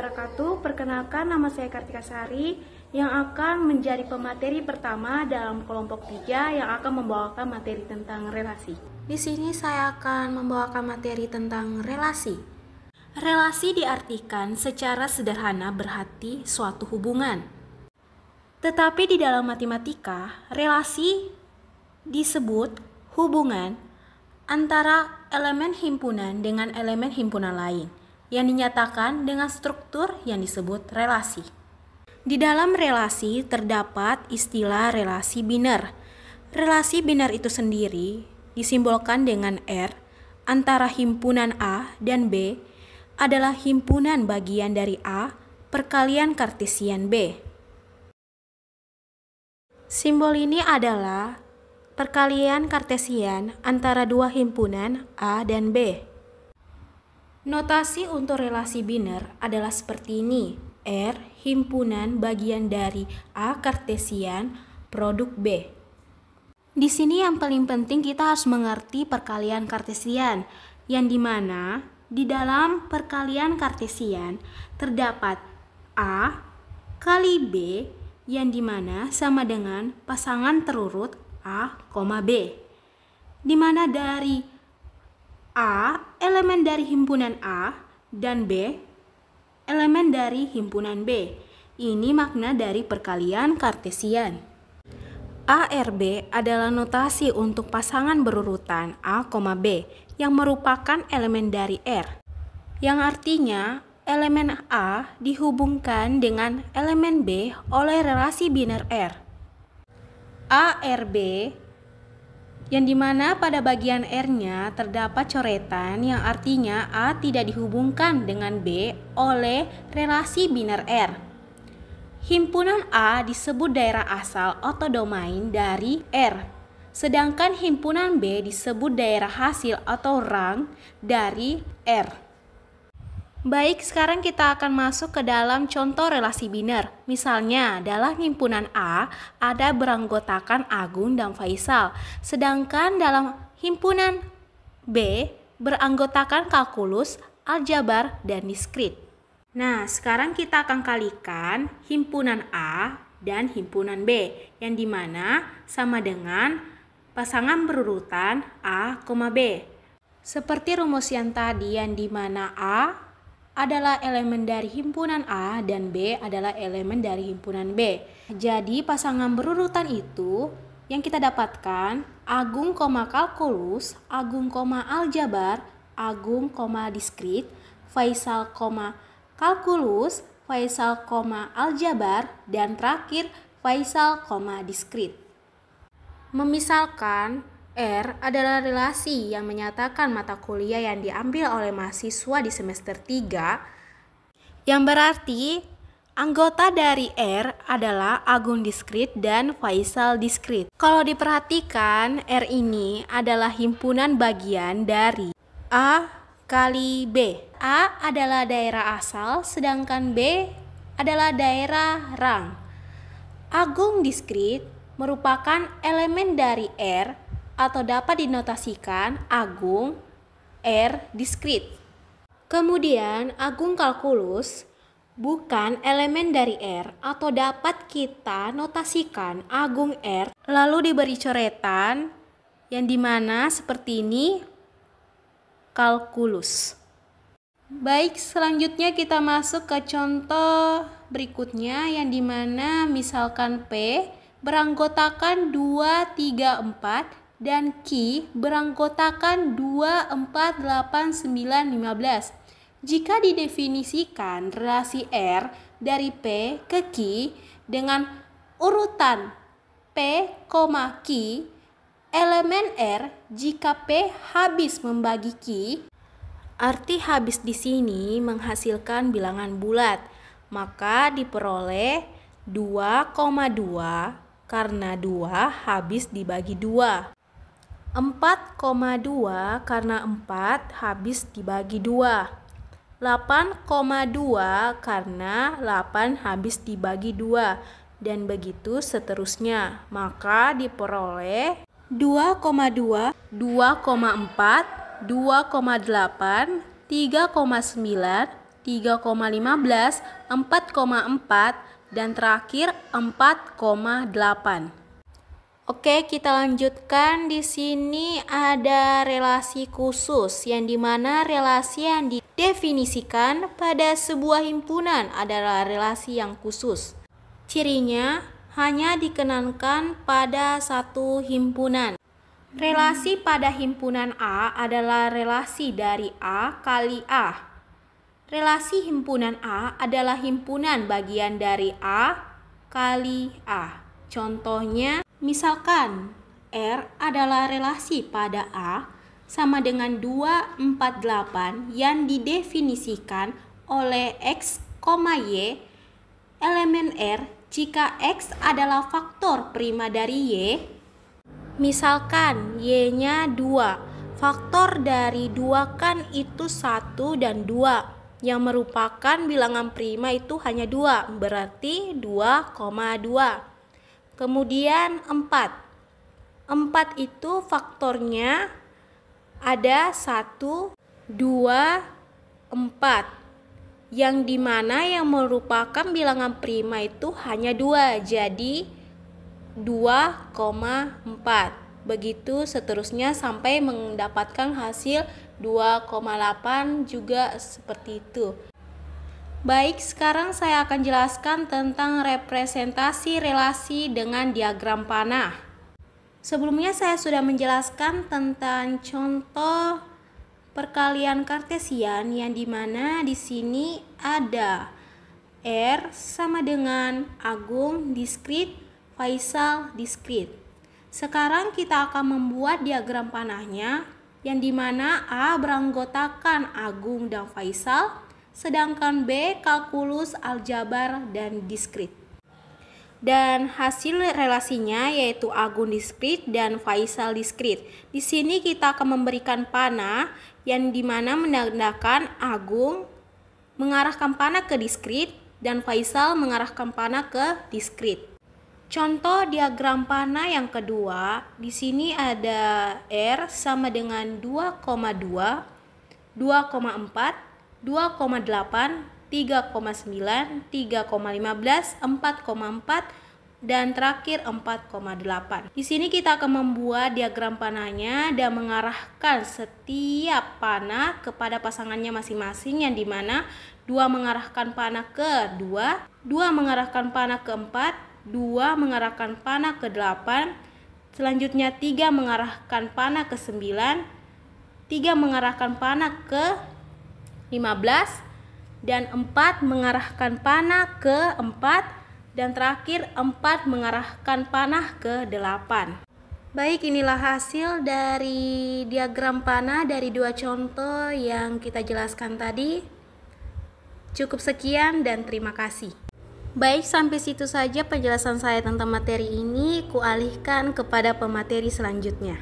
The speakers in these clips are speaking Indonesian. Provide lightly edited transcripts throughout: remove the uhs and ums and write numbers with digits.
wabarakatuh. Perkenalkan, nama saya Kartika Sari yang akan menjadi pemateri pertama dalam kelompok 3 yang akan membawakan materi tentang relasi. Di sini saya akan membawakan materi tentang relasi. Relasi diartikan secara sederhana berarti suatu hubungan. Tetapi di dalam matematika, relasi disebut hubungan antara elemen himpunan dengan elemen himpunan lain yang dinyatakan dengan struktur yang disebut relasi. Di dalam relasi terdapat istilah relasi biner. Relasi biner itu sendiri disimbolkan dengan R antara himpunan A dan B adalah himpunan bagian dari A perkalian kartesian B. Simbol ini adalah perkalian kartesian antara dua himpunan A dan B. Notasi untuk relasi biner adalah seperti ini. R himpunan bagian dari A kartesian produk B. Di sini yang paling penting kita harus mengerti perkalian kartesian, yang dimana di dalam perkalian kartesian terdapat A kali B yang dimana sama dengan pasangan terurut A, B. Di mana dari A elemen dari himpunan A dan B elemen dari himpunan B. Ini makna dari perkalian kartesian. ARB adalah notasi untuk pasangan berurutan A, B yang merupakan elemen dari R. Yang artinya elemen A dihubungkan dengan elemen B oleh relasi biner R. ARB yang dimana pada bagian R-nya terdapat coretan yang artinya A tidak dihubungkan dengan B oleh relasi biner R. Himpunan A disebut daerah asal atau domain dari R, sedangkan himpunan B disebut daerah hasil atau rang dari R. Baik, sekarang kita akan masuk ke dalam contoh relasi biner. Misalnya, dalam himpunan A ada beranggotakan Agung dan Faisal, sedangkan dalam himpunan B beranggotakan kalkulus, aljabar, dan diskrit. Nah, sekarang kita akan kalikan himpunan A dan himpunan B, yang dimana sama dengan pasangan berurutan A, B. Seperti rumus yang tadi, yang dimana A adalah elemen dari himpunan A dan B adalah elemen dari himpunan B. Jadi pasangan berurutan itu yang kita dapatkan Agung, kalkulus, Agung, aljabar, Agung, diskrit, Faisal, kalkulus, Faisal, aljabar, dan terakhir Faisal, diskrit. Memisalkan R adalah relasi yang menyatakan mata kuliah yang diambil oleh mahasiswa di semester 3, yang berarti anggota dari R adalah Agung diskrit dan Faisal diskrit. Kalau diperhatikan, R ini adalah himpunan bagian dari A kali B. A adalah daerah asal, sedangkan B adalah daerah rang. Agung diskrit merupakan elemen dari R atau dapat dinotasikan Agung R diskrit. Kemudian Agung kalkulus bukan elemen dari R atau dapat kita notasikan Agung R lalu diberi coretan yang dimana seperti ini kalkulus. Baik, selanjutnya kita masuk ke contoh berikutnya yang dimana misalkan P beranggotakan 2, 3, 4 dan Q beranggotakan 2, 4, 8, 9, 15. Jika didefinisikan relasi R dari P ke Q dengan urutan P, Q, elemen R jika P habis membagi Q, arti habis di sini menghasilkan bilangan bulat, maka diperoleh 2,2 karena 2 habis dibagi 2. 4,2 karena 4 habis dibagi 2. 8,2 karena 8 habis dibagi 2. Dan begitu seterusnya. Maka diperoleh 2,2, 2,4, 2,8, 3,9, 3,15, 4,4, dan terakhir 4,8. Oke, kita lanjutkan. Di sini ada relasi khusus, yang dimana relasi yang didefinisikan pada sebuah himpunan adalah relasi yang khusus. Cirinya hanya dikenalkan pada satu himpunan. Relasi pada himpunan A adalah relasi dari A kali A. Relasi himpunan A adalah himpunan bagian dari A kali A. Contohnya, misalkan R adalah relasi pada A sama dengan 248 yang didefinisikan oleh X, Y, elemen R jika X adalah faktor prima dari Y. Misalkan Y-nya 2, faktor dari 2 kan itu 1 dan 2. Yang merupakan bilangan prima itu hanya 2, berarti 2,2. Kemudian 4. 4 itu faktornya ada 1, 2, 4. Yang dimana yang merupakan bilangan prima itu hanya 2, jadi 2,4. Begitu seterusnya sampai mendapatkan hasil 2,8 juga seperti itu. Baik, sekarang saya akan jelaskan tentang representasi relasi dengan diagram panah. Sebelumnya saya sudah menjelaskan tentang contoh perkalian kartesian yang dimana di sini ada R sama dengan Agung diskrit, Faisal diskrit. Sekarang kita akan membuat diagram panahnya yang dimana A beranggotakan Agung dan Faisal, sedangkan B kalkulus, aljabar, dan diskrit. Dan hasil relasinya yaitu Agung diskrit dan Faisal diskrit. Di sini kita akan memberikan panah yang dimana menandakan Agung mengarahkan panah ke diskrit dan Faisal mengarahkan panah ke diskrit. Contoh diagram panah yang kedua, di sini ada R sama dengan 2,2, 2,4, 2,8, 3,9, 3,15, 4,4, dan terakhir 4,8. Di sini kita akan membuat diagram panahnya dan mengarahkan setiap panah kepada pasangannya masing-masing, yang dimana 2 mengarahkan panah ke 2, 2 mengarahkan panah ke 4, 2 mengarahkan panah ke 8, selanjutnya 3 mengarahkan panah ke 9, 3 mengarahkan panah ke 15, dan 4 mengarahkan panah ke 4, dan terakhir 4 mengarahkan panah ke 8. Baik, inilah hasil dari diagram panah dari 2 contoh yang kita jelaskan tadi. Cukup sekian dan terima kasih. Baik, sampai situ saja penjelasan saya tentang materi ini. Kualihkan kepada pemateri selanjutnya.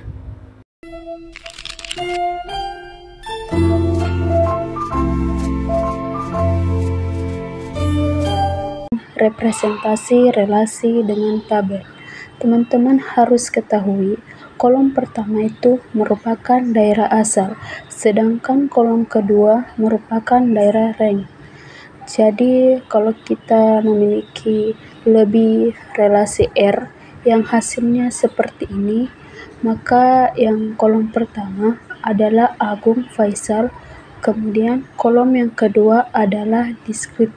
Representasi relasi dengan tabel. Teman-teman harus ketahui, kolom pertama itu merupakan daerah asal, sedangkan kolom kedua merupakan daerah range. Jadi kalau kita memiliki lebih relasi R yang hasilnya seperti ini, maka yang kolom pertama adalah Agung Faisal, kemudian kolom yang kedua adalah diskrit.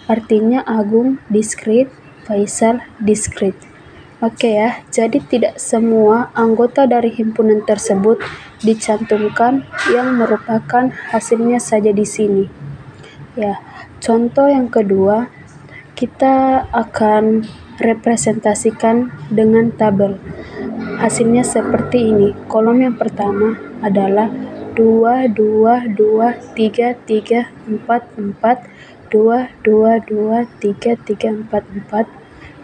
Artinya Agung diskrit, Faisal diskrit. Oke ya, jadi tidak semua anggota dari himpunan tersebut dicantumkan yang merupakan hasilnya saja di sini. Ya, contoh yang kedua, kita akan representasikan dengan tabel. Hasilnya seperti ini. Kolom yang pertama adalah 2, 2, 2, 3, 3, 4, 4, 2, 2, 2, 3, 3, 4, 4.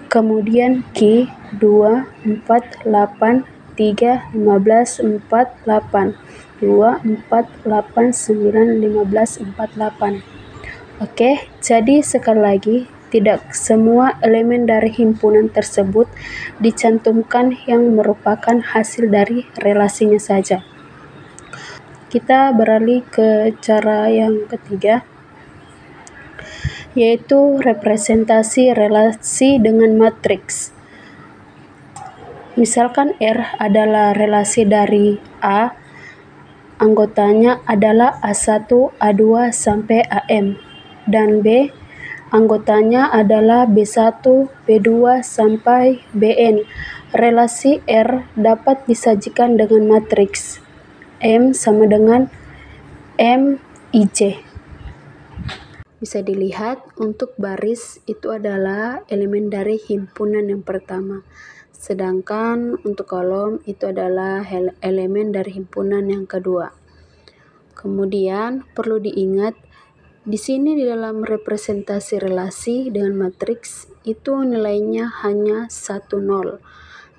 Kemudian Q 2, 4, 8, 3, 15, 4, 8. 2, 4, 8, 9, 15, 4, 8. Oke, jadi sekali lagi, tidak semua elemen dari himpunan tersebut dicantumkan yang merupakan hasil dari relasinya saja. Kita beralih ke cara yang ketiga. yaitu representasi relasi dengan matriks. Misalkan R adalah relasi dari A, anggotanya adalah A1, A2, sampai AM, dan B, anggotanya adalah B1, B2, sampai Bn. Relasi R dapat disajikan dengan matriks M sama dengan MIC. Bisa dilihat untuk baris itu adalah elemen dari himpunan yang pertama. Sedangkan untuk kolom itu adalah elemen dari himpunan yang kedua. Kemudian perlu diingat di sini di dalam representasi relasi dengan matriks itu nilainya hanya 1, 0.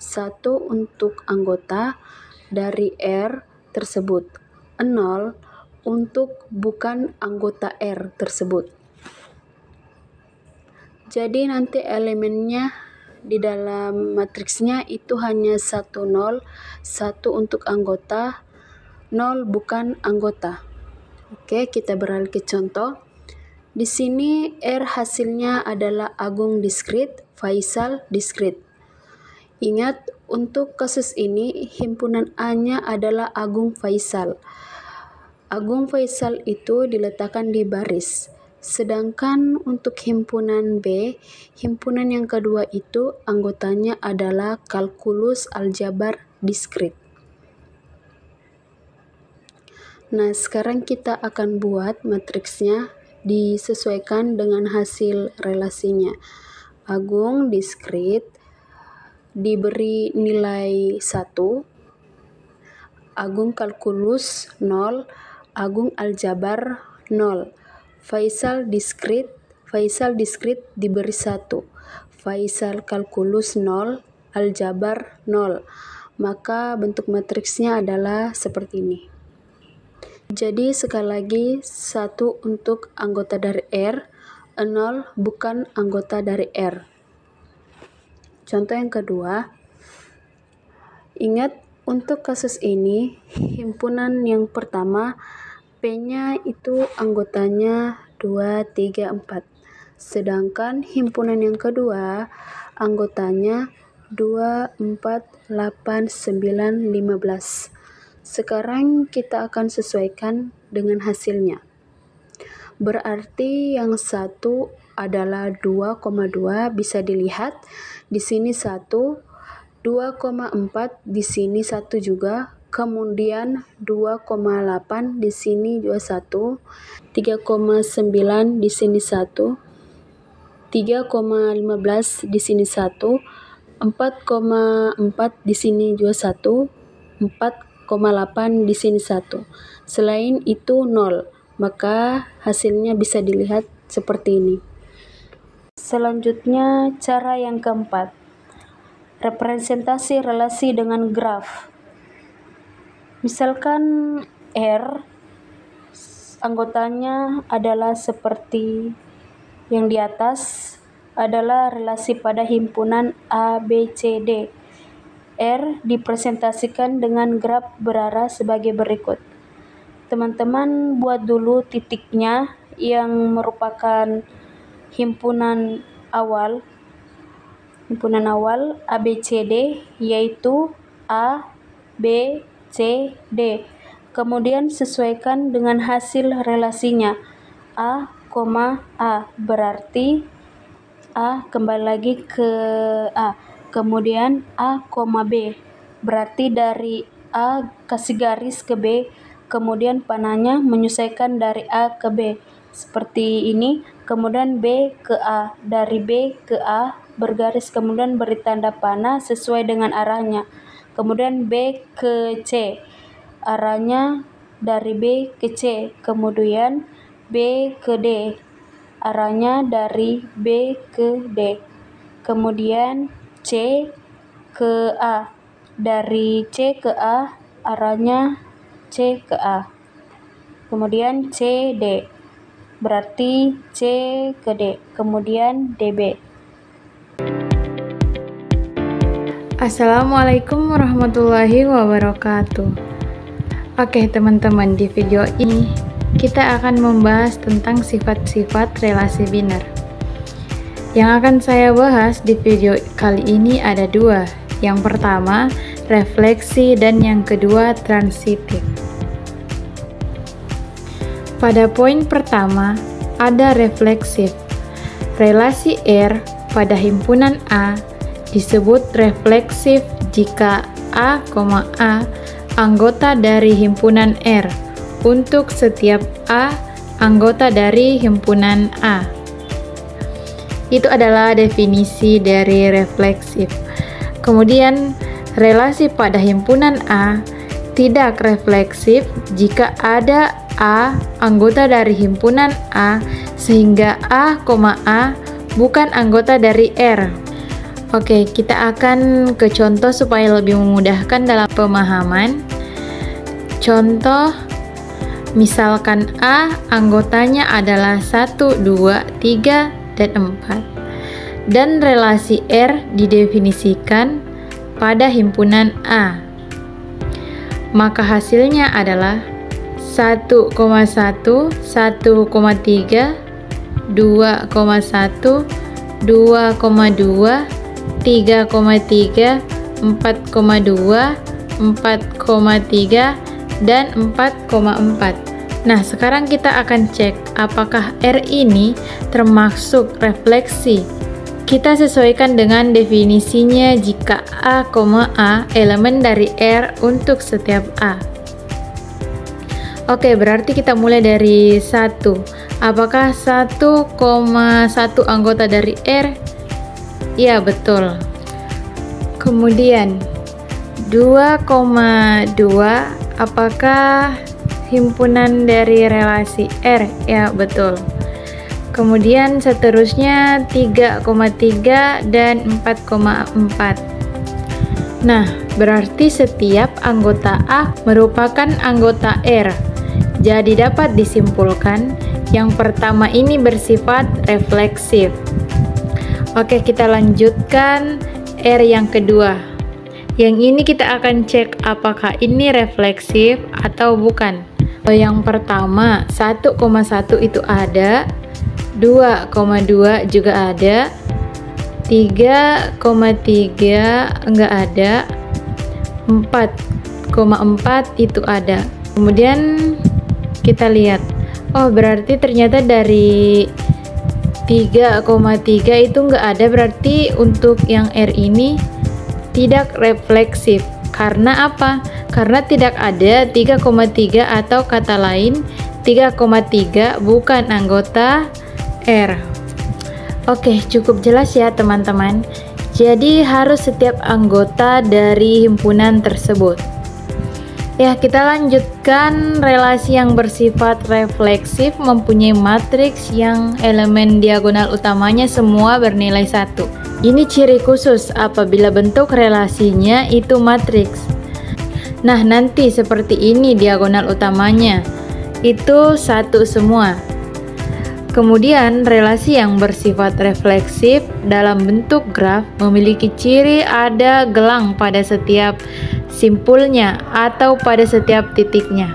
1 untuk anggota dari R tersebut, 0 untuk bukan anggota R tersebut. Jadi nanti elemennya di dalam matriksnya itu hanya 1, 0, 1 untuk anggota, 0 bukan anggota. Oke, kita beralih ke contoh. Di sini R hasilnya adalah Agung diskrit, Faisal diskrit. Ingat, untuk kasus ini himpunan A-nya adalah Agung Faisal. Agung Faisal itu diletakkan di baris. Sedangkan untuk himpunan B, himpunan yang kedua itu anggotanya adalah kalkulus aljabar diskrit. Nah, sekarang kita akan buat matriksnya disesuaikan dengan hasil relasinya. Agung diskrit diberi nilai 1, Agung kalkulus 0, Agung aljabar 0. Faisal diskrit diberi 1, Faisal kalkulus 0, aljabar 0. Maka bentuk matriksnya adalah seperti ini. Jadi sekali lagi 1 untuk anggota dari R, 0 bukan anggota dari R. Contoh yang kedua, ingat untuk kasus ini himpunan yang pertama P-nya itu anggotanya 2, 3, 4. Sedangkan himpunan yang kedua anggotanya 2, 4, 8, 9, 15. Sekarang kita akan sesuaikan dengan hasilnya. Berarti yang satu adalah 2,2, bisa dilihat di sini 1, 2,4 di sini 1 juga. Kemudian 2,8 di sini juga 1, 3,9 di sini 1, 3,15 di sini 1, 4,4 di sini juga 1, 4,8 di sini 1. Selain itu 0, maka hasilnya bisa dilihat seperti ini. Selanjutnya cara yang keempat, representasi relasi dengan graf. Misalkan R anggotanya adalah seperti yang di atas, adalah relasi pada himpunan A, B, C, D. R dipresentasikan dengan graf berarah sebagai berikut. Teman-teman buat dulu titiknya yang merupakan himpunan awal A, B, C, D, yaitu A, B, C, D. Kemudian sesuaikan dengan hasil relasinya A, A, berarti A kembali lagi ke A, kemudian A, B, berarti dari A kasih garis ke B, kemudian panahnya menyesuaikan dari A ke B seperti ini, kemudian B ke A, dari B ke A bergaris, kemudian beri tanda panah sesuai dengan arahnya, kemudian B ke C, arahnya dari B ke C, kemudian B ke D, arahnya dari B ke D, kemudian C ke A, dari C ke A, arahnya C ke A, kemudian C, D, berarti C ke D, kemudian DB. Assalamualaikum warahmatullahi wabarakatuh. Oke teman-teman, di video ini kita akan membahas tentang sifat-sifat relasi biner. Yang akan saya bahas di video kali ini ada dua. Yang pertama, refleksi, dan yang kedua, transitif. Pada poin pertama, ada refleksif. Relasi R pada himpunan A disebut refleksif jika A, A anggota dari himpunan R untuk setiap A anggota dari himpunan A. Itu adalah definisi dari refleksif. Kemudian, relasi pada himpunan A tidak refleksif jika ada A anggota dari himpunan A sehingga A, A bukan anggota dari R. Oke, kita akan ke contoh supaya lebih memudahkan dalam pemahaman. Contoh, misalkan A anggotanya adalah 1, 2, 3, dan 4. Dan relasi R didefinisikan pada himpunan A. Maka hasilnya adalah 1,1, 1,3, 2,1, 2,2, 3,3, 4,2, 4,3, dan 4,4. Nah, sekarang kita akan cek apakah R ini termasuk refleksi. Kita sesuaikan dengan definisinya jika A, A elemen dari R untuk setiap A. Oke, berarti kita mulai dari 1. Apakah 1,1 anggota dari R? Ya, betul. Kemudian 2,2 apakah himpunan dari relasi R? Ya, betul. Kemudian seterusnya 3,3 dan 4,4. Nah, berarti setiap anggota A merupakan anggota R. Jadi dapat disimpulkan yang pertama ini bersifat refleksif. Oke, kita lanjutkan R yang kedua. Yang ini kita akan cek apakah ini refleksif atau bukan. Yang pertama, 1,1 itu ada, 2,2 juga ada, 3,3 enggak ada, 4,4 itu ada. Kemudian kita lihat, oh berarti ternyata dari 3,3 itu enggak ada, berarti untuk yang R ini tidak refleksif. Karena apa? Karena tidak ada 3,3 atau kata lain 3,3 bukan anggota R. Oke, cukup jelas ya teman-teman. Jadi harus setiap anggota dari himpunan tersebut. Ya, kita lanjutkan. Relasi yang bersifat refleksif mempunyai matriks yang elemen diagonal utamanya semua bernilai 1. Ini ciri khusus apabila bentuk relasinya itu matriks. Nah, nanti seperti ini diagonal utamanya. Itu 1 semua. Kemudian, relasi yang bersifat refleksif dalam bentuk graf memiliki ciri ada gelang pada setiap simpulnya atau pada setiap titiknya.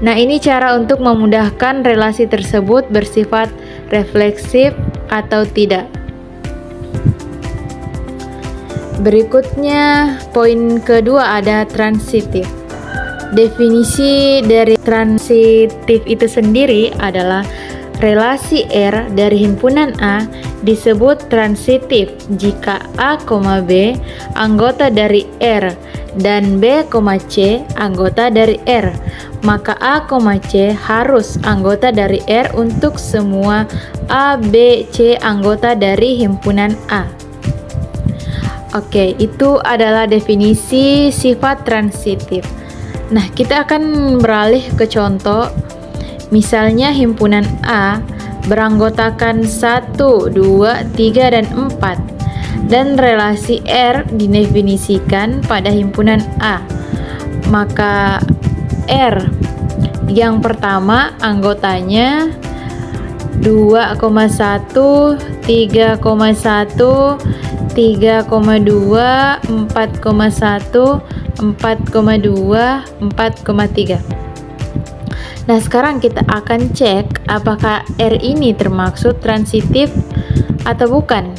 Nah, ini cara untuk memudahkan relasi tersebut bersifat refleksif atau tidak. Berikutnya, poin kedua ada transitif. Definisi dari transitif itu sendiri adalah relasi R dari himpunan A disebut transitif jika A, B anggota dari R dan B, C anggota dari R. Maka A, C harus anggota dari R untuk semua A, B, C anggota dari himpunan A. Oke, itu adalah definisi sifat transitif. Nah, kita akan beralih ke contoh. Misalnya himpunan A beranggotakan 1, 2, 3, dan 4. Dan relasi R didefinisikan pada himpunan A. Maka R yang pertama anggotanya 2,1, 3,1, 3,2, 4,1, 4,2, 4,3. Nah, sekarang kita akan cek apakah R ini termaksud transitif atau bukan.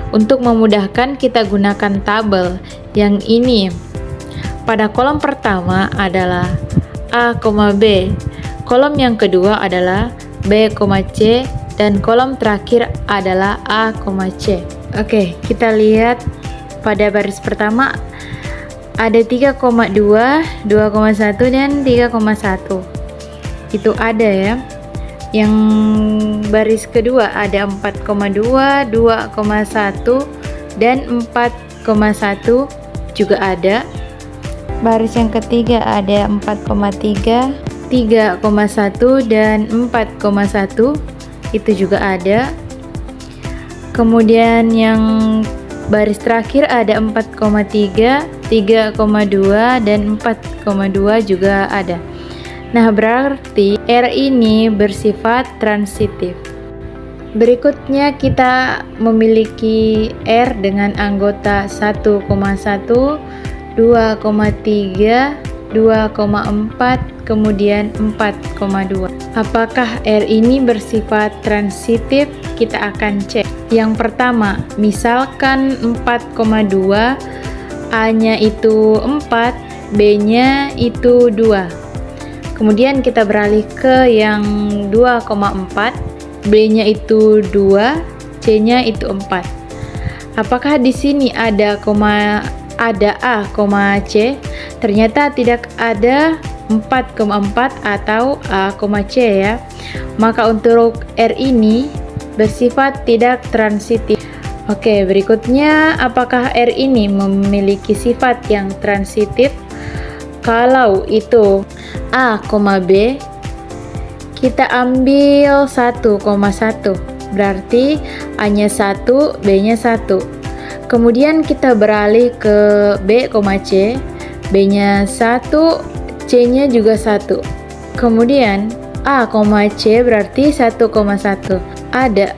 Untuk memudahkan, kita gunakan tabel yang ini. Pada kolom pertama adalah A, B, kolom yang kedua adalah B, C, dan kolom terakhir adalah A, C. Oke, kita lihat pada baris pertama ada 3,2, 2,1, dan 3,1. Itu ada ya. Yang baris kedua ada 4,2, 2,1, dan 4,1 juga ada. Baris yang ketiga ada 4,3, 3,1, dan 4,1. Itu juga ada. Kemudian yang baris terakhir ada 4,3, 3,2, dan 4,2 juga ada. Nah, berarti R ini bersifat transitif. Berikutnya kita memiliki R dengan anggota 1,1, 2,3, 2,4, kemudian 4,2. Apakah R ini bersifat transitif? Kita akan cek. Yang pertama, misalkan 4,2, A-nya itu 4, B-nya itu 2. Kemudian kita beralih ke yang 2,4, B-nya itu 2, C-nya itu 4. Apakah di sini ada A, C? Ternyata tidak ada 4,4 atau A, C ya. Maka untuk R ini bersifat tidak transitif. Oke, berikutnya apakah R ini memiliki sifat yang transitif? Kalau itu A, B, kita ambil 1,1, berarti A-nya 1, B-nya 1. Kemudian kita beralih ke B, C, B-nya 1, C-nya juga 1. Kemudian A, C berarti 1,1 ada.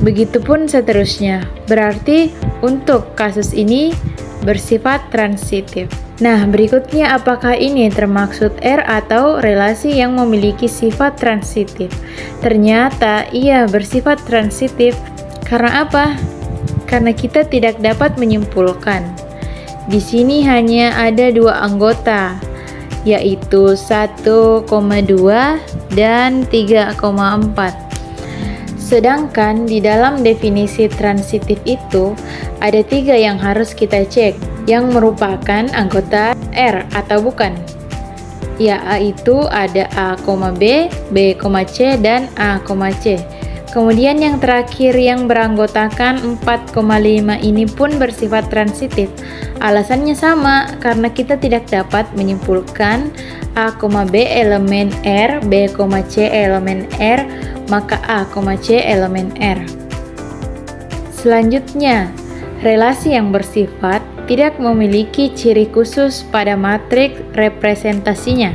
Begitupun seterusnya. Berarti untuk kasus ini bersifat transitif. Nah, berikutnya apakah ini termaksud R atau relasi yang memiliki sifat transitif? Ternyata ia bersifat transitif. Karena apa? Karena kita tidak dapat menyimpulkan. Di sini hanya ada dua anggota, yaitu 1,2 dan 3,4. Sedangkan di dalam definisi transitif itu ada 3 yang harus kita cek yang merupakan anggota R atau bukan. Yaitu ada A, B, B, C, dan A, C. Kemudian yang terakhir yang beranggotakan 4,5 ini pun bersifat transitif. Alasannya sama, karena kita tidak dapat menyimpulkan A, B elemen R, B, C elemen R, maka A, C elemen R. Selanjutnya, relasi yang bersifat tidak memiliki ciri khusus pada matriks representasinya.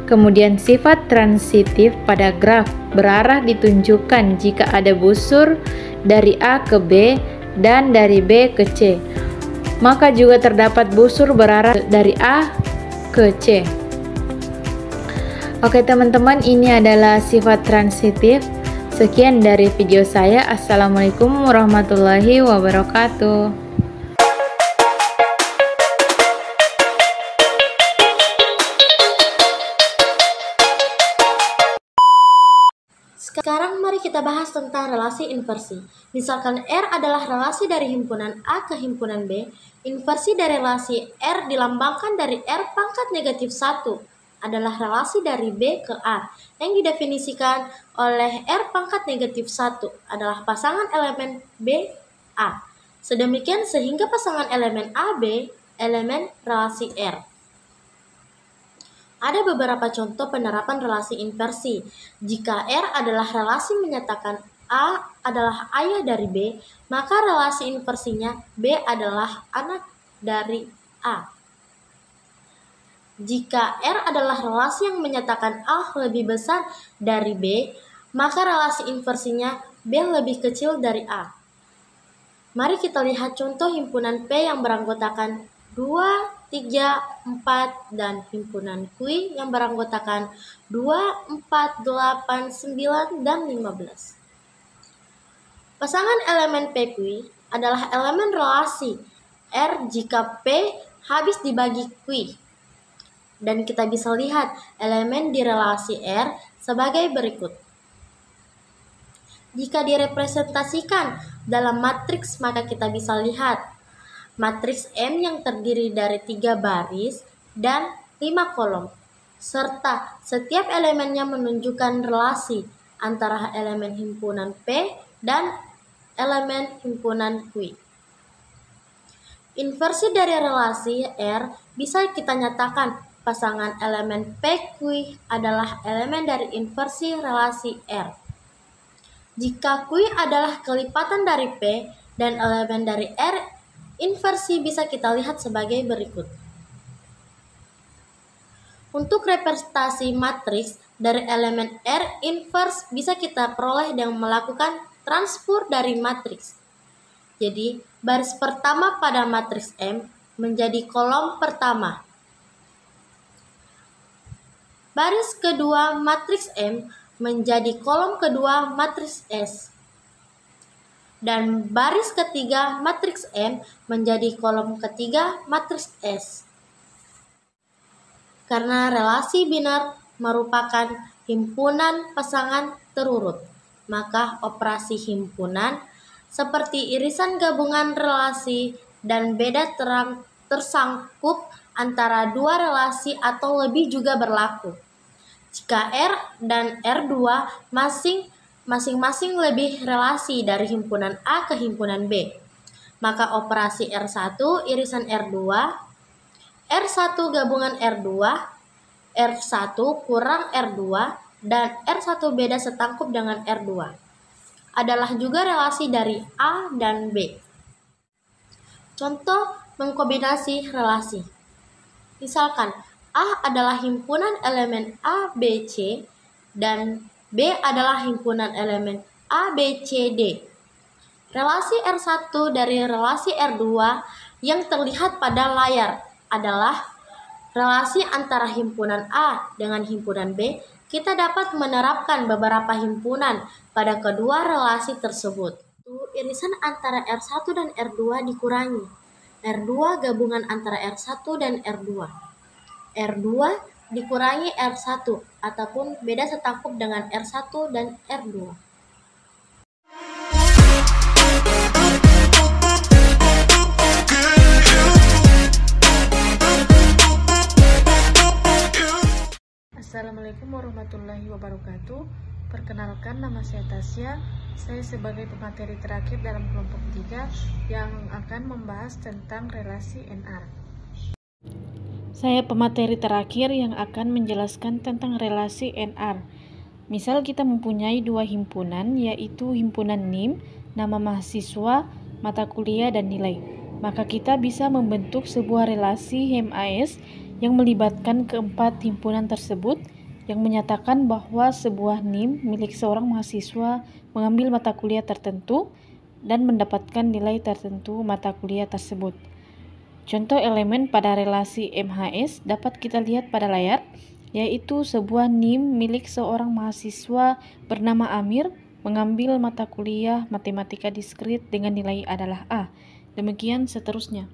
Kemudian sifat transitif pada graf berarah ditunjukkan jika ada busur dari A ke B dan dari B ke C. Maka juga terdapat busur berarah dari A ke C. Oke teman-teman, ini adalah sifat transitif. Sekian dari video saya. Assalamualaikum warahmatullahi wabarakatuh. Sekarang mari kita bahas tentang relasi inversi. Misalkan R adalah relasi dari himpunan A ke himpunan B, inversi dari relasi R dilambangkan dari R pangkat negatif 1 adalah relasi dari B ke A yang didefinisikan oleh R pangkat negatif 1 adalah pasangan elemen B, A. Sedemikian sehingga pasangan elemen A, B, elemen relasi R. Ada beberapa contoh penerapan relasi inversi. Jika R adalah relasi menyatakan A adalah ayah dari B, maka relasi inversinya B adalah anak dari A. Jika R adalah relasi yang menyatakan A lebih besar dari B, maka relasi inversinya B lebih kecil dari A. Mari kita lihat contoh himpunan P yang beranggotakan 2, 3, 4, dan himpunan Q yang beranggotakan 2, 4, 8, 9, dan 15. Pasangan elemen PQ adalah elemen relasi R jika P habis dibagi Q. Dan kita bisa lihat elemen di relasi R sebagai berikut. Jika direpresentasikan dalam matriks, maka kita bisa lihat matriks M yang terdiri dari 3 baris dan 5 kolom, serta setiap elemennya menunjukkan relasi antara elemen himpunan P dan elemen himpunan Q. Inversi dari relasi R bisa kita nyatakan pasangan elemen PQ adalah elemen dari inversi relasi R. Jika Q adalah kelipatan dari P dan elemen dari R, inversi bisa kita lihat sebagai berikut. Untuk representasi matriks dari elemen R inverse bisa kita peroleh dengan melakukan transpose dari matriks. Jadi, baris pertama pada matriks M menjadi kolom pertama. Baris kedua matriks M menjadi kolom kedua matriks S. Dan baris ketiga matriks M menjadi kolom ketiga matriks S. Karena relasi biner merupakan himpunan pasangan terurut, maka operasi himpunan seperti irisan gabungan relasi dan beda tersangkut antara dua relasi atau lebih juga berlaku. Jika R dan R2 masing-masing lebih relasi dari himpunan A ke himpunan B, maka operasi R1 irisan R2, R1 gabungan R2, R1 kurang R2, dan R1 beda setangkup dengan R2 adalah juga relasi dari A dan B. Contoh mengkombinasi relasi. Misalkan A adalah himpunan elemen A, B, C, dan B adalah himpunan elemen A, B, C, D. Relasi R1 dari relasi R2 yang terlihat pada layar adalah relasi antara himpunan A dengan himpunan B. Kita dapat menerapkan beberapa himpunan pada kedua relasi tersebut. Irisan antara R1 dan R2 dikurangi. R2 gabungan antara R1 dan R2. R2 dikurangi R1 ataupun beda setangkup dengan R1 dan R2. Assalamualaikum warahmatullahi wabarakatuh. Perkenalkan, nama saya Tasya. Saya sebagai pemateri terakhir dalam kelompok 3 yang akan membahas tentang relasi NR. Saya pemateri terakhir yang akan menjelaskan tentang relasi NR. Misal kita mempunyai dua himpunan, yaitu himpunan NIM, nama mahasiswa, mata kuliah, dan nilai. Maka kita bisa membentuk sebuah relasi HMAS yang melibatkan keempat himpunan tersebut, yang menyatakan bahwa sebuah NIM milik seorang mahasiswa mengambil mata kuliah tertentu dan mendapatkan nilai tertentu mata kuliah tersebut. Contoh elemen pada relasi MHS dapat kita lihat pada layar, yaitu sebuah NIM milik seorang mahasiswa bernama Amir mengambil mata kuliah matematika diskrit dengan nilai adalah A. Demikian seterusnya.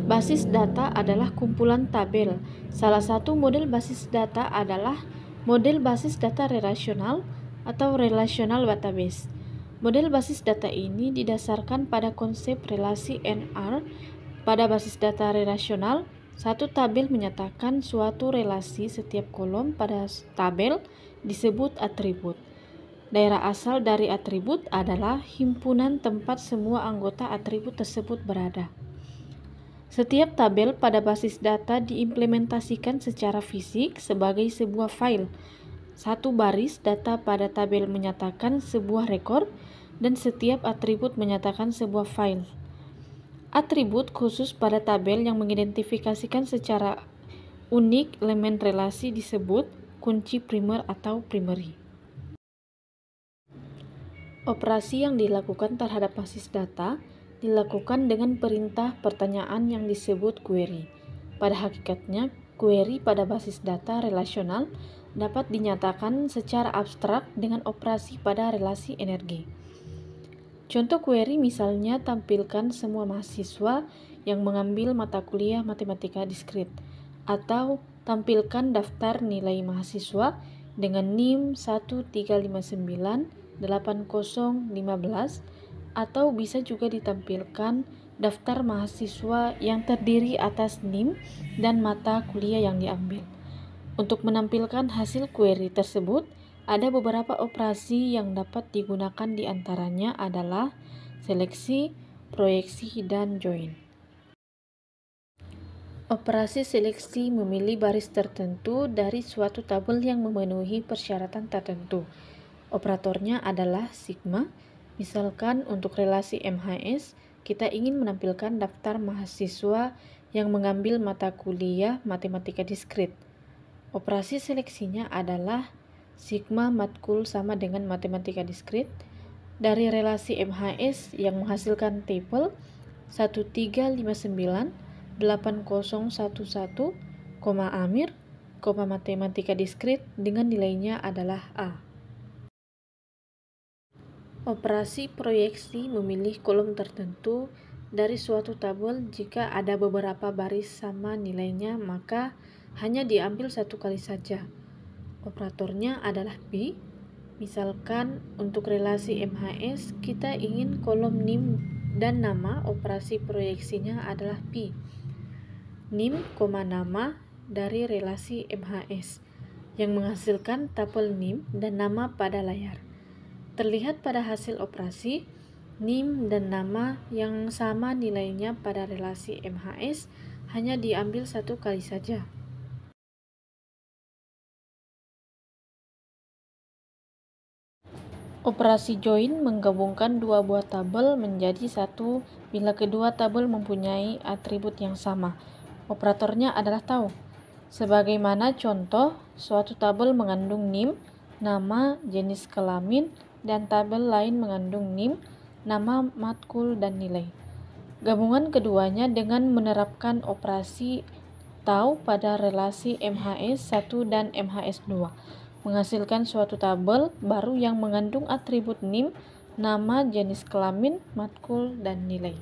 Basis data adalah kumpulan tabel. Salah satu model basis data adalah model basis data relasional atau relational database. Model basis data ini didasarkan pada konsep relasi NR. Pada basis data relasional, satu tabel menyatakan suatu relasi. Setiap kolom pada tabel disebut atribut. Daerah asal dari atribut adalah himpunan tempat semua anggota atribut tersebut berada. Setiap tabel pada basis data diimplementasikan secara fisik sebagai sebuah file. Satu baris data pada tabel menyatakan sebuah rekor, dan setiap atribut menyatakan sebuah file. Atribut khusus pada tabel yang mengidentifikasikan secara unik elemen relasi disebut kunci primer atau primary. Operasi yang dilakukan terhadap basis data dilakukan dengan perintah pertanyaan yang disebut query. Pada hakikatnya, query pada basis data relasional dapat dinyatakan secara abstrak dengan operasi pada relasi energi. Contoh query misalnya tampilkan semua mahasiswa yang mengambil mata kuliah matematika diskrit, atau tampilkan daftar nilai mahasiswa dengan NIM 135980015, atau bisa juga ditampilkan daftar mahasiswa yang terdiri atas NIM dan mata kuliah yang diambil. Untuk menampilkan hasil query tersebut, ada beberapa operasi yang dapat digunakan, di antaranya adalah seleksi, proyeksi, dan join. Operasi seleksi memilih baris tertentu dari suatu tabel yang memenuhi persyaratan tertentu. Operatornya adalah sigma. Misalkan untuk relasi MHS, kita ingin menampilkan daftar mahasiswa yang mengambil mata kuliah matematika diskrit. Operasi seleksinya adalah sigma matkul sama dengan matematika diskrit dari relasi MHS yang menghasilkan tabel 135980011, Amir, matematika diskrit dengan nilainya adalah A. Operasi proyeksi memilih kolom tertentu dari suatu tabel. Jika ada beberapa baris sama nilainya, maka hanya diambil satu kali saja. Operatornya adalah P. Misalkan untuk relasi MHS, kita ingin kolom NIM dan nama, operasi proyeksinya adalah P. NIM, nama dari relasi MHS yang menghasilkan tabel NIM dan nama pada layar. Terlihat pada hasil operasi, NIM dan nama yang sama nilainya pada relasi MHS hanya diambil satu kali saja. Operasi join menggabungkan dua buah tabel menjadi satu bila kedua tabel mempunyai atribut yang sama. Operatornya adalah tau. Sebagaimana contoh, suatu tabel mengandung NIM, nama, jenis kelamin, dan tabel lain mengandung NIM, nama, matkul, dan nilai. Gabungan keduanya dengan menerapkan operasi tau pada relasi MHS 1 dan MHS 2 menghasilkan suatu tabel baru yang mengandung atribut NIM, nama, jenis kelamin, matkul, dan nilai.